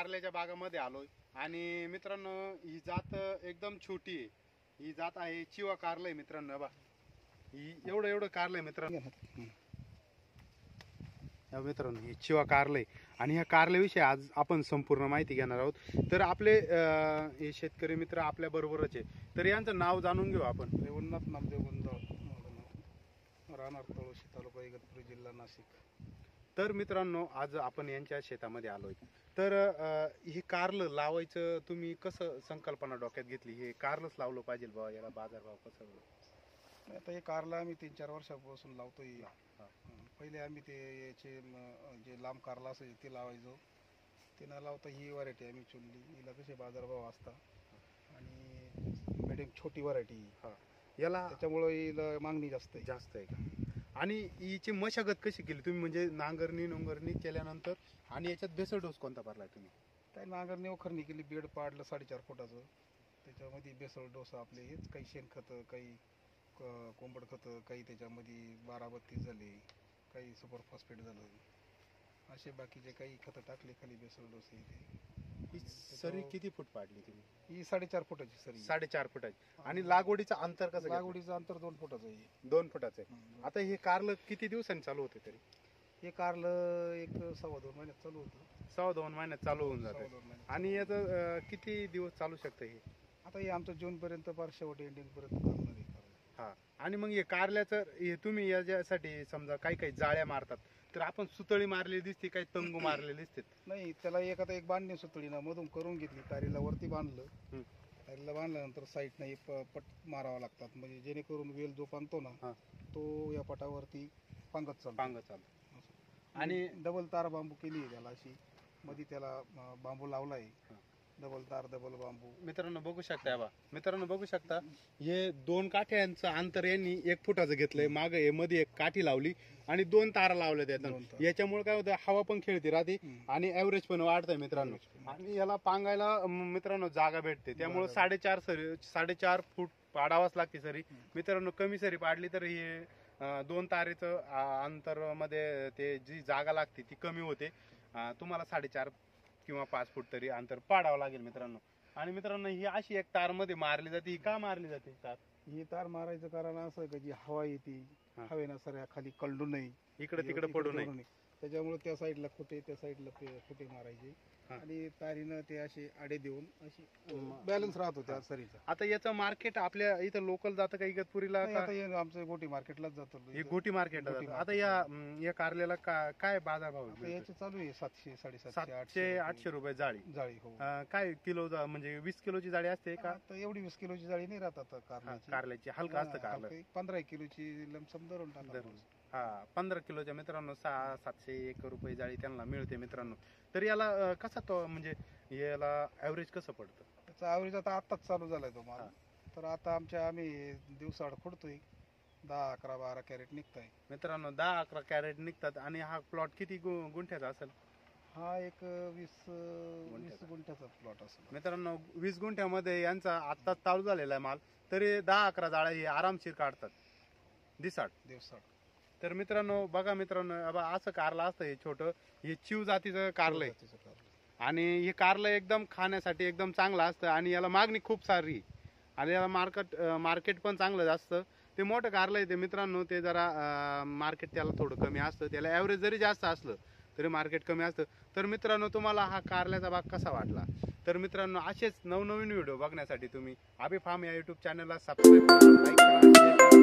कारल्याच्या बागामध्ये आलोय आणि मित्रांनो ही जात एकदम छोटी आहे. ही जात आहे चिवा कारलं आहे मित्रांनो. बा ही एवढं कारलं आहे मित्रांनो. मित्रांनो ही चिवा कारलं आहे आणि ह्या कारल्याविषयी आज आपण संपूर्ण माहिती घेणार आहोत. तर आपले हे शेतकरी मित्र आपल्या बरोबरच आहे. तर यांचं नाव जाणून घेऊ आपण. रेवणनाथ नामदेव गुंजाळ, राहणार तळोशी, तालुका इगतपुरी, जिल्हा नाशिक. तर मित्रांनो आज आपण यांच्या शेतामध्ये आलोय. तर हे कारलं लावायचं तुम्ही कसं संकल्पना डोक्यात घेतली? हे कारलंच लावलं पाहिजे बाबा, याला बाजारभाव कसा? आता हे कारला आम्ही 3-4 वर्षापासून लावतोय. पहिले आम्ही ते याचे जे लांब कारला असायचे ते लावायचो. ते न लावता ही व्हरायटी आम्ही चुनली. हिला कसे बाजारभाव असतात आणि मिडियम छोटी व्हरायटी याला त्याच्यामुळं हिला मागणी जास्त आहे का? आणि हिची मशागत कशी केली तुम्ही? म्हणजे नांगरणी केल्यानंतर आणि याच्यात बेसल डोस कोणता भरलाय तुम्ही? काय नांगरणी वखरणी केली, बेड पाडलं 4.5 फुटाचं. त्याच्यामध्ये बेसल डोस आपले हेच काही शेणखतं, काही कोंबड खतं, काही त्याच्यामध्ये 12-32 झाले, काही सुपर फॉस्फेट झालं, असे बाकीचे काही खतं टाकले खाली बेसल डोस. ही सरी किती फूट पाडली तुम्ही? ही 4.5 फुटाची सरी. 4.5 फुटाची. आणि लागवडीचं अंतर कसं? लागवडीचं अंतर 2 फुटाचं आहे. 2 फुटाचं आहे. आता हे कारलं किती दिवसांनी चालू होते तरी? हे कारलं एक 1.25-2 महिन्यात चालू होतं. 1.25-2 महिन्यात चालू होऊन जातं. आणि याचं किती दिवस चालू शकतं हे? आता हे आमचं जून पर्यंत पार शेवट एंडिंग पर्यंत चालणार आहे. हा. आणि मग हे कारल्याचं हे तुम्ही याच्यासाठी समजा काही जाळ्या मारतात तर आपण सुतळी मारलेली दिसते, काही तंगू मारलेले दिसते? नाही, त्याला एक बांधणी सुतळीनं मधून करून घेतली. तारीला वरती बांधलं. तारीला बांधल्यानंतर साईडनं पट मारावा लागतात, म्हणजे जेणेकरून वेल जो बांधतो ना तो या पटावरती पांगत चालतो. आणि डबल तार बांबू केली आहे त्याला अशी. मध्ये त्याला बांबू लावलाय, डबल तार डबल बांबू. मित्रांनो बघू शकता हे 2 काठ्यांचं अंतर यांनी 1 फुटाचं घेतलंय. मागे हे मध्ये एक काठी लावली आणि 2 तारा लावल्या त्यात. याच्यामुळे काय होतं, हवा पण खेळते राहते आणि ऍव्हरेज पण वाढतंय मित्रांनो. आणि याला पांगायला मित्रांनो जागा भेटते, त्यामुळे 4.5 फूट पाडावाच लागते सरी. मित्रांनो कमी सरी पाडली तर हे 2 तारेचं अंतर मध्ये ते जी जागा लागते ती कमी होते. तुम्हाला 4.5 किंवा 5 फूट तरी अंतर पाडावं लागेल मित्रांनो. आणि मित्रांनो ही अशी एक तार मध्ये मारली जाते. ही का मारली जाते तार? ही तार मारायचं कारण असं का जी हवा येते, हवेनं सऱ्या खाली कळडू नये, इकडे तिकडे पडू नये. त्याच्यामुळे त्या साईडला खोटे, त्या साईडला खोटे मारायचे आणि तारीनं ते असे आडे देऊन अशी बॅलन्स राहतो त्या सरीचा. आता याचं मार्केट आपल्या इथं लोकल जातं का इगतपुरीला? आता आमचं गोटी मार्केटलाच जातो. गोटी मार्केटला जातं. आता या कारल्याला काय बाजारभाव? याचे चालू आहे 700, 750, 800 रुपये जाळी. हो. काय किलो म्हणजे 20 किलोची जाळी असते का? आता एवढी 20 किलोची जाळी नाही राहत आता कारल्याची. हलका असतं कारलं. 15 किलोची लमसम धरून टाकतात. 15 किलोच्या मित्रांनो 600-700 रुपये जाळी त्यांना मिळते मित्रांनो. तर याला कसा तो म्हणजे याला ऍव्हरेज कसं पडतं? त्याचा ऍव्हरेज आता आत्ताच चालू झालाय तो माल. तर आता आम्ही दिवसाआड खोडतोय. 10-11-12 कॅरेट निघताय मित्रांनो. 10-11 कॅरेट निघतात. आणि हा प्लॉट किती गुंठ्याचा असेल? हा एक 20 गुंठ्याचा प्लॉट असेल मित्रांनो. 20 गुंठ्यामध्ये यांचा आत्ताच चालू झालेला आहे माल. तरी 10-11 जाळ्या हे आरामशीर काढतात दिवसाड. तर मित्रांनो बघा मित्रांनो, असं कारलं असतं हे छोटं. हे चिव जातीचं कारलं आहे आणि हे कारलं एकदम खाण्यासाठी एकदम चांगलं असतं आणि याला मागणी खूप सारी आणि याला मार्केट पण चांगलं असतं. ते मोठं कारलं आहे ते मित्रांनो, ते जरा मार्केट त्याला थोडं कमी असतं. त्याला ॲव्हरेज जरी जास्त असलं तरी मार्केट कमी असतं. तर मित्रांनो तुम्हाला हा कारल्याचा बाग कसा वाटला? तर मित्रांनो असेच नवनवीन व्हिडिओ बघण्यासाठी तुम्ही अभि फार्म या यूट्यूब चॅनलला सबस्क्राईब करा, लाईक करा, शेअर करा.